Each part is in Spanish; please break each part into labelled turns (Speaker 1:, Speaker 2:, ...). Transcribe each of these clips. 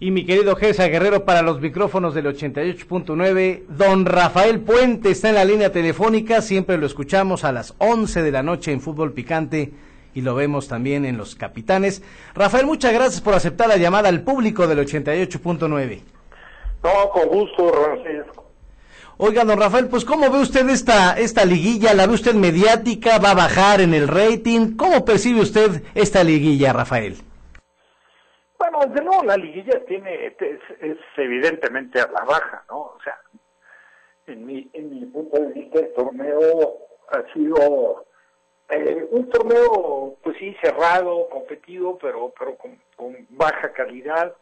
Speaker 1: Y mi querido Gesa Guerrero para los micrófonos del 88.9, don Rafael Puente está en la línea telefónica, siempre lo escuchamos a las 11 de la noche en Fútbol Picante y lo vemos también en Los Capitanes. Rafael, muchas gracias por aceptar la llamada al público del 88.9.
Speaker 2: No, con gusto, Rafael.
Speaker 1: Oiga, don Rafael, pues ¿cómo ve usted esta liguilla? ¿La ve usted mediática? ¿Va a bajar en el rating? ¿Cómo percibe usted esta liguilla, Rafael?
Speaker 2: Bueno, desde luego la liguilla es evidentemente a la baja, ¿no? O sea, en mi punto de vista el torneo ha sido un torneo, pues sí, cerrado, competido, pero con baja calidad.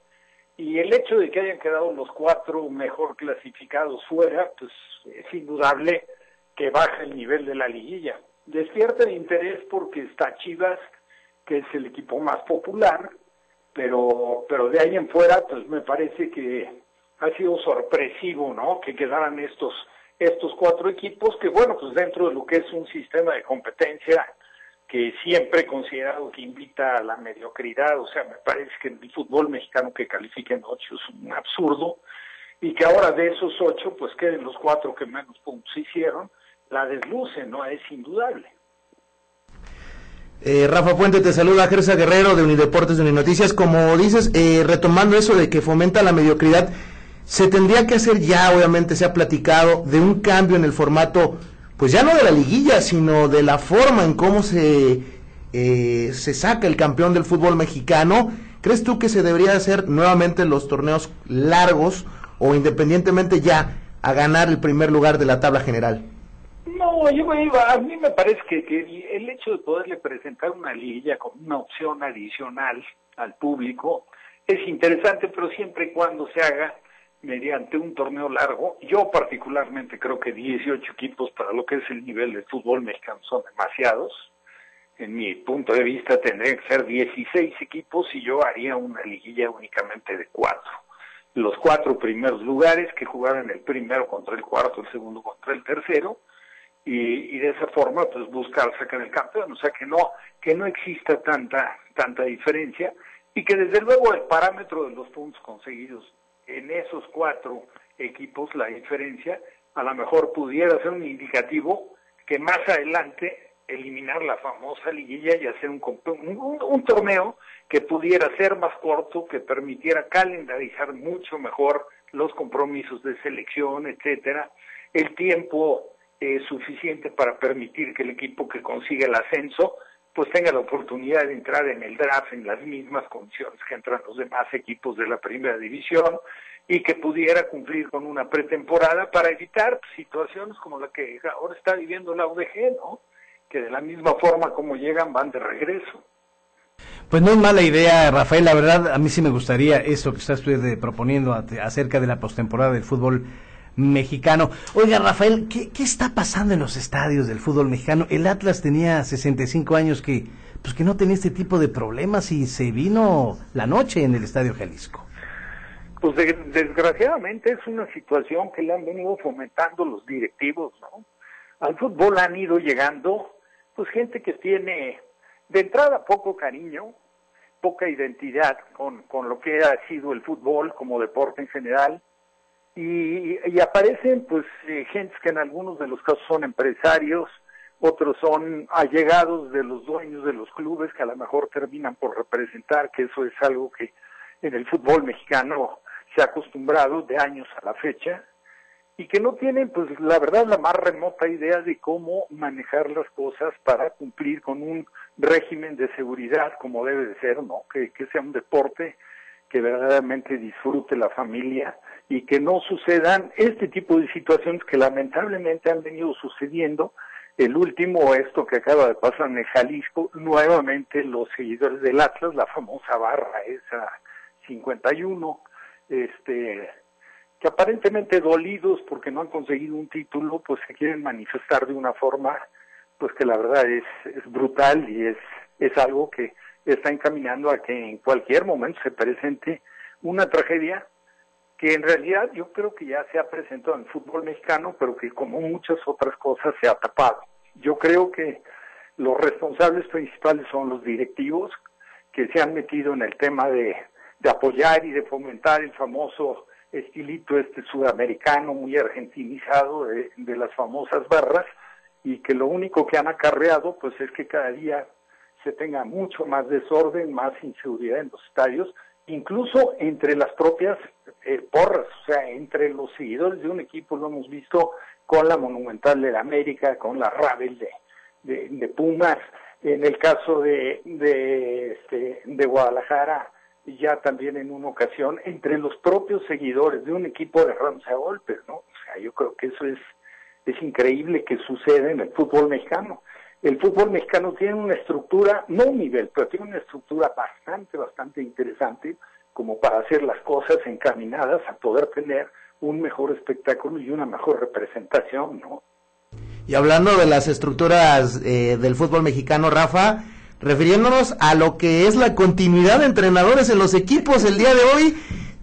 Speaker 2: Y el hecho de que hayan quedado los 4 mejor clasificados fuera, pues es indudable que baja el nivel de la liguilla. Despierta el interés porque está Chivas, que es el equipo más popular, pero de ahí en fuera, pues me parece que ha sido sorpresivo, ¿no? Que quedaran estos 4 equipos, que bueno, pues dentro de lo que es un sistema de competencia que siempre he considerado que invita a la mediocridad, o sea, me parece que en el fútbol mexicano que califiquen 8 es un absurdo, y que ahora de esos 8, pues queden los 4 que menos puntos hicieron, la desluce, ¿no? Es indudable.
Speaker 3: Rafa Puente, te saluda Gesa Guerrero de Unideportes de Uninoticias. Como dices, retomando eso de que fomenta la mediocridad, se tendría que hacer ya, obviamente se ha platicado, de un cambio en el formato, pues ya no de la liguilla, sino de la forma en cómo se saca el campeón del fútbol mexicano. ¿Crees tú que se debería hacer nuevamente los torneos largos o independientemente ya a ganar el primer lugar de la tabla general?
Speaker 2: No, a mí me parece que el hecho de poderle presentar una liguilla como una opción adicional al público es interesante, pero siempre y cuando se haga mediante un torneo largo. Yo particularmente creo que 18 equipos para lo que es el nivel del fútbol mexicano son demasiados. En mi punto de vista tendrían que ser 16 equipos y yo haría una liguilla únicamente de 4. Los 4 primeros lugares que jugaran el primero contra el cuarto, el segundo contra el tercero, y de esa forma pues buscar sacar el campeón, o sea que no exista tanta diferencia, y que desde luego el parámetro de los puntos conseguidos en esos 4 equipos, la diferencia a lo mejor pudiera ser un indicativo que más adelante eliminar la famosa liguilla y hacer un torneo que pudiera ser más corto, que permitiera calendarizar mucho mejor los compromisos de selección, etcétera, el tiempo suficiente para permitir que el equipo que consiga el ascenso pues tenga la oportunidad de entrar en el draft en las mismas condiciones que entran los demás equipos de la primera división, y que pudiera cumplir con una pretemporada para evitar situaciones como la que ahora está viviendo la UDG, ¿no? Que de la misma forma como llegan van de regreso.
Speaker 1: Pues no es mala idea, Rafael, la verdad a mí sí me gustaría eso que está usted proponiendo acerca de la postemporada del fútbol mexicano. Oiga, Rafael, ¿qué está pasando en los estadios del fútbol mexicano? El Atlas tenía 65 años que no tenía este tipo de problemas y se vino la noche en el Estadio Jalisco.
Speaker 2: Pues desgraciadamente es una situación que le han venido fomentando los directivos, ¿no? Al fútbol han ido llegando pues gente que tiene de entrada poco cariño, poca identidad con lo que ha sido el fútbol como deporte en general, y aparecen pues gentes que en algunos de los casos son empresarios, otros son allegados de los dueños de los clubes que a lo mejor terminan por representar, que eso es algo que en el fútbol mexicano se ha acostumbrado de años a la fecha, y que no tienen pues la verdad la más remota idea de cómo manejar las cosas para cumplir con un régimen de seguridad como debe de ser, ¿no? Que sea un deporte que verdaderamente disfrute la familia y que no sucedan este tipo de situaciones que lamentablemente han venido sucediendo. El último, esto que acaba de pasar en el Jalisco, nuevamente los seguidores del Atlas, la famosa barra esa 51, que aparentemente dolidos porque no han conseguido un título, pues se quieren manifestar de una forma pues que la verdad es brutal, y es algo que está encaminando a que en cualquier momento se presente una tragedia que en realidad yo creo que ya se ha presentado en el fútbol mexicano, pero que como muchas otras cosas se ha tapado. Yo creo que los responsables principales son los directivos, que se han metido en el tema de apoyar y de fomentar el famoso estilito sudamericano muy argentinizado de las famosas barras, y que lo único que han acarreado pues es que cada día se tenga mucho más desorden, más inseguridad en los estadios, incluso entre las propias porras, o sea, entre los seguidores de un equipo. Lo hemos visto con la Monumental de la América, con la Rabel de Pumas, en el caso de Guadalajara, ya también en una ocasión, entre los propios seguidores de un equipo de Rams a golpes, ¿no? O sea, yo creo que eso es increíble que suceda en el fútbol mexicano. El fútbol mexicano tiene una estructura, no un nivel, pero tiene una estructura bastante interesante como para hacer las cosas encaminadas a poder tener un mejor espectáculo y una mejor representación, ¿no?
Speaker 3: Y hablando de las estructuras del fútbol mexicano, Rafa, refiriéndonos a lo que es la continuidad de entrenadores en los equipos el día de hoy,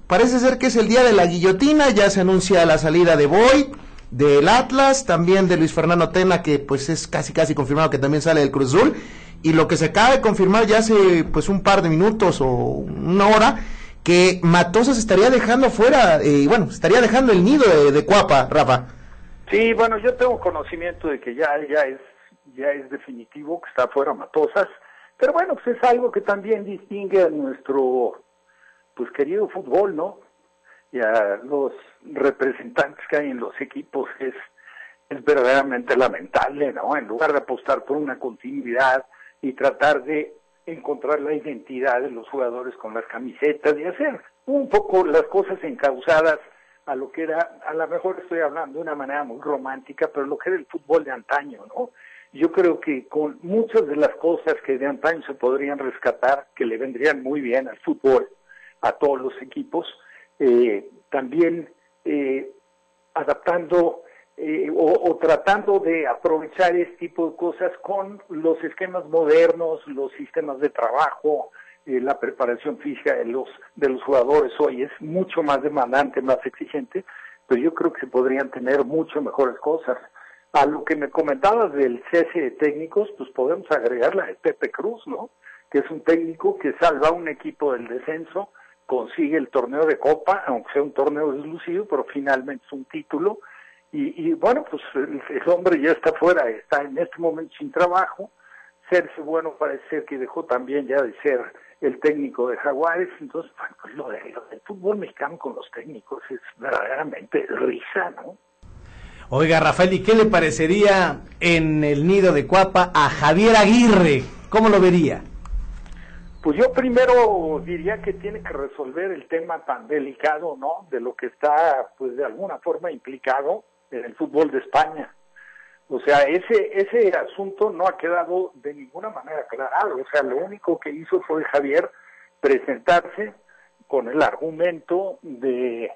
Speaker 3: parece ser que es el día de la guillotina. Ya se anuncia la salida de Boy, del Atlas, también de Luis Fernando Tena, que pues es casi confirmado que también sale del Cruz Azul, y lo que se acaba de confirmar ya hace pues un par de minutos o una hora, que Matosas estaría dejando fuera, estaría dejando el nido de Cuapa, Rafa.
Speaker 2: Sí, bueno, yo tengo conocimiento de que ya es definitivo que está fuera Matosas, pero bueno, pues es algo que también distingue a nuestro pues querido fútbol, ¿no? Y a los representantes que hay en los equipos. Es verdaderamente lamentable, ¿no? En lugar de apostar por una continuidad y tratar de encontrar la identidad de los jugadores con las camisetas y hacer un poco las cosas encausadas a lo que era, a lo mejor estoy hablando de una manera muy romántica, pero lo que era el fútbol de antaño, ¿no? Yo creo que con muchas de las cosas que de antaño se podrían rescatar, que le vendrían muy bien al fútbol, a todos los equipos, también adaptando o tratando de aprovechar este tipo de cosas con los esquemas modernos, los sistemas de trabajo, la preparación física de los jugadores hoy es mucho más demandante, más exigente, pero yo creo que se podrían tener mucho mejores cosas. A lo que me comentabas del cese de técnicos, pues podemos agregar la de Pepe Cruz, ¿no? Que es un técnico que salva a un equipo del descenso, consigue el torneo de Copa, aunque sea un torneo deslucido, pero finalmente es un título, y bueno, pues el hombre ya está fuera, está en este momento sin trabajo. Sergio Bueno parece ser que dejó también ya de ser el técnico de Jaguares. Entonces, bueno, pues lo del fútbol mexicano con los técnicos es verdaderamente risa, ¿no?
Speaker 1: Oiga, Rafael, ¿y qué le parecería en el nido de Cuapa a Javier Aguirre? ¿Cómo lo vería?
Speaker 2: Pues yo primero diría que tiene que resolver el tema tan delicado, ¿no? De lo que está, pues de alguna forma implicado en el fútbol de España. O sea, ese asunto no ha quedado de ninguna manera aclarado. O sea, lo único que hizo fue Javier presentarse con el argumento de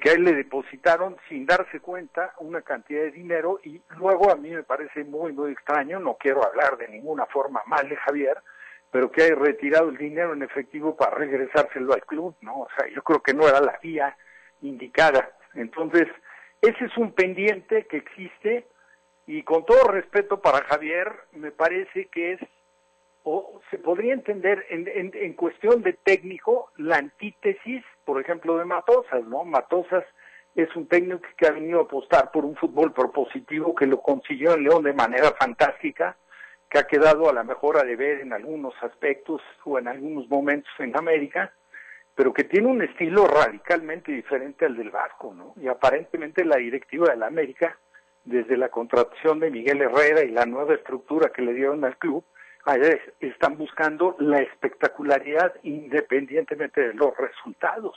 Speaker 2: que a él le depositaron sin darse cuenta una cantidad de dinero, y luego a mí me parece muy extraño, no quiero hablar de ninguna forma mal de Javier, pero que haya retirado el dinero en efectivo para regresárselo al club, ¿no? O sea, yo creo que no era la vía indicada. Entonces, ese es un pendiente que existe, y con todo respeto para Javier, me parece que es, o se podría entender en cuestión de técnico, la antítesis, por ejemplo, de Matosas, ¿no? Matosas es un técnico que ha venido a apostar por un fútbol propositivo, que lo consiguió en León de manera fantástica, que ha quedado a la mejor a deber en algunos aspectos o en algunos momentos en América, pero que tiene un estilo radicalmente diferente al del Vasco, ¿no? Y aparentemente la directiva de la América, desde la contratación de Miguel Herrera y la nueva estructura que le dieron al club, están buscando la espectacularidad independientemente de los resultados.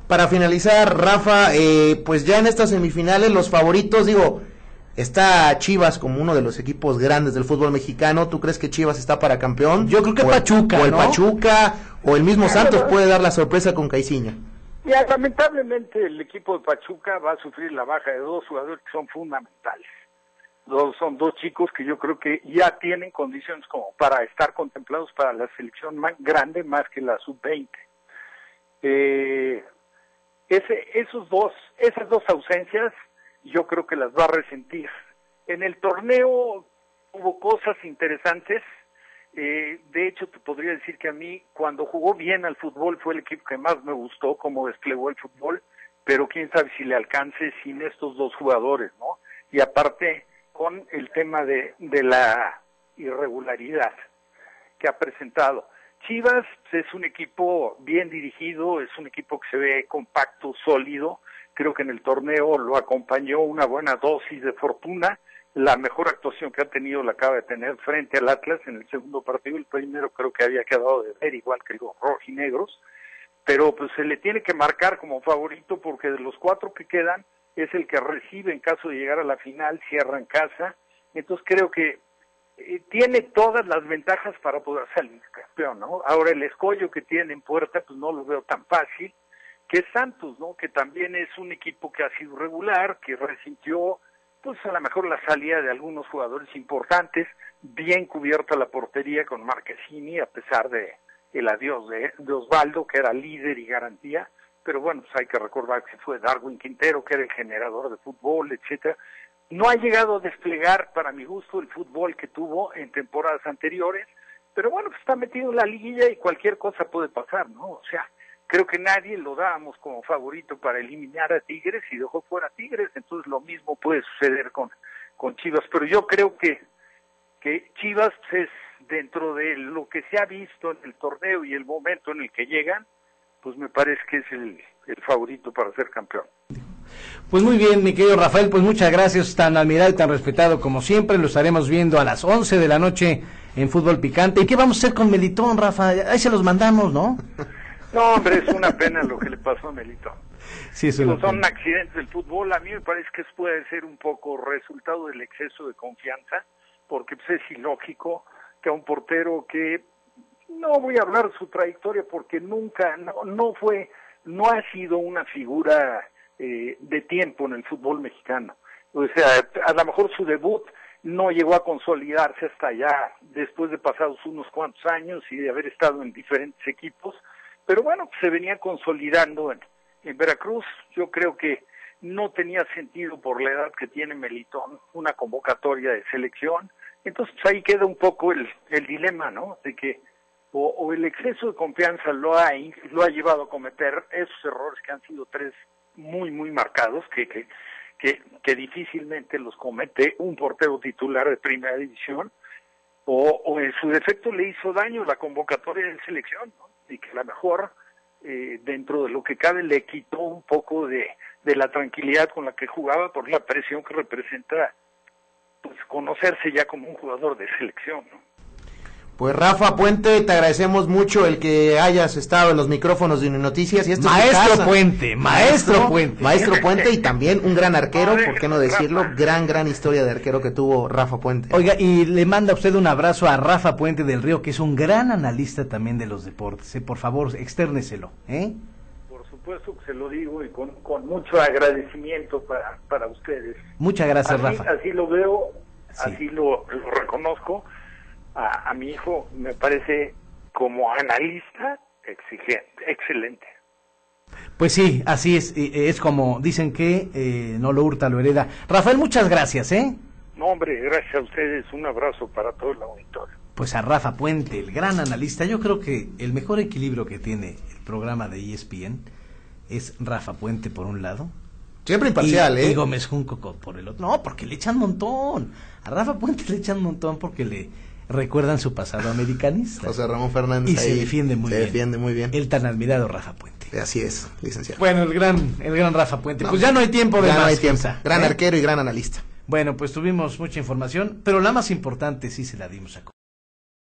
Speaker 3: Para finalizar, Rafa, pues ya en estas semifinales los favoritos, está Chivas como uno de los equipos grandes del fútbol mexicano. ¿Tú crees que Chivas está para campeón?
Speaker 1: Yo creo que Pachuca,
Speaker 3: o el
Speaker 1: ¿no?
Speaker 3: Pachuca, o el mismo Santos puede dar la sorpresa con Caixinha.
Speaker 2: Ya, lamentablemente el equipo de Pachuca va a sufrir la baja de dos jugadores que son fundamentales. Son dos chicos que yo creo que ya tienen condiciones como para estar contemplados para la selección más grande, más que la sub-20. Esas dos ausencias yo creo que las va a resentir. En el torneo hubo cosas interesantes. De hecho, te podría decir que a mí, cuando jugó bien al fútbol, fue el equipo que más me gustó, cómo desplegó el fútbol, pero quién sabe si le alcance sin estos dos jugadores, ¿no? Y aparte, con el tema de la irregularidad que ha presentado. Chivas es un equipo bien dirigido, es un equipo que se ve compacto, sólido. Creo que en el torneo lo acompañó una buena dosis de fortuna. La mejor actuación que ha tenido la acaba de tener frente al Atlas en el segundo partido. El primero creo que había quedado de ver, igual que los rojinegros. Pero pues se le tiene que marcar como favorito porque de los 4 que quedan es el que recibe en caso de llegar a la final, cierra en casa. Entonces creo que tiene todas las ventajas para poder salir campeón, ¿no? Ahora el escollo que tiene en puerta, pues no lo veo tan fácil, que es Santos, ¿no? Que también es un equipo que ha sido regular, que resintió, pues a lo mejor la salida de algunos jugadores importantes, bien cubierta la portería con Marchesini, a pesar de el adiós de Osvaldo, que era líder y garantía, pero bueno, pues hay que recordar que fue Darwin Quintero, que era el generador de fútbol, etcétera. No ha llegado a desplegar, para mi gusto, el fútbol que tuvo en temporadas anteriores, pero bueno, pues está metido en la liguilla y cualquier cosa puede pasar, ¿no? O sea, creo que nadie lo dábamos como favorito para eliminar a Tigres y dejó fuera a Tigres, entonces lo mismo puede suceder con Chivas, pero yo creo que Chivas es, dentro de lo que se ha visto en el torneo y el momento en el que llegan, pues me parece que es el favorito para ser campeón.
Speaker 1: Pues muy bien, mi querido Rafael, pues muchas gracias, tan admirado y tan respetado como siempre. Lo estaremos viendo a las 11 de la noche en Fútbol Picante. ¿Y qué vamos a hacer con Melitón, Rafa? Ahí se los mandamos, ¿no?
Speaker 2: No, hombre, es una pena lo que le pasó a Melitón.
Speaker 1: Sí,
Speaker 2: son accidentes del fútbol. A mí me parece que eso puede ser un poco resultado del exceso de confianza, porque pues, es ilógico que a un portero que, no voy a hablar de su trayectoria porque nunca, no ha sido una figura de tiempo en el fútbol mexicano. O sea, a lo mejor su debut no llegó a consolidarse hasta ya después de pasados unos cuantos años y de haber estado en diferentes equipos, pero bueno, se venía consolidando en Veracruz. Yo creo que no tenía sentido por la edad que tiene Melitón una convocatoria de selección. Entonces ahí queda un poco el dilema, ¿no? De que o el exceso de confianza lo ha llevado a cometer esos errores que han sido 3 muy, muy marcados, que difícilmente los comete un portero titular de primera división, o en su defecto le hizo daño la convocatoria de selección, ¿no? Y que a lo mejor, dentro de lo que cabe, le quitó un poco de la tranquilidad con la que jugaba por la presión que representa, pues, conocerse ya como un jugador de selección, ¿no?
Speaker 3: Pues Rafa Puente, te agradecemos mucho el que hayas estado en los micrófonos de Uninoticias. Y esto
Speaker 1: Maestro Puente, Maestro
Speaker 3: Puente y también un gran arquero, ¿por qué no decirlo? Gran historia de arquero que tuvo Rafa Puente.
Speaker 1: Oiga, y le manda usted un abrazo a Rafa Puente del Río, que es un gran analista también de los deportes. Por favor, extérneselo, ¿eh?
Speaker 2: Por supuesto que se lo digo y con mucho agradecimiento para ustedes.
Speaker 1: Muchas gracias, Rafa.
Speaker 2: Así lo veo,
Speaker 1: sí.
Speaker 2: Así lo reconozco. A mi hijo me parece como analista excelente.
Speaker 1: Pues sí, así es como dicen que no lo hurta, lo hereda. Rafael, muchas gracias, ¿eh?
Speaker 2: No, hombre, gracias a ustedes, un abrazo para todo el auditorio.
Speaker 1: Pues a Rafa Puente, el gran analista, yo creo que el mejor equilibrio que tiene el programa de ESPN es Rafa Puente por un lado.
Speaker 3: Siempre imparcial,
Speaker 1: y Gómez Junco por el otro. No, porque le echan montón. A Rafa Puente le echan montón porque le recuerdan su pasado americanista.
Speaker 3: José Ramón Fernández.
Speaker 1: Y se defiende muy bien.
Speaker 3: Se defiende muy bien.
Speaker 1: El tan admirado Rafa Puente.
Speaker 3: Así es, licenciado.
Speaker 1: Bueno, el gran Rafa Puente. No, pues ya no hay tiempo de más.
Speaker 3: No hay tiempo. Gran arquero y gran analista.
Speaker 1: Bueno, pues tuvimos mucha información, pero la más importante sí se la dimos a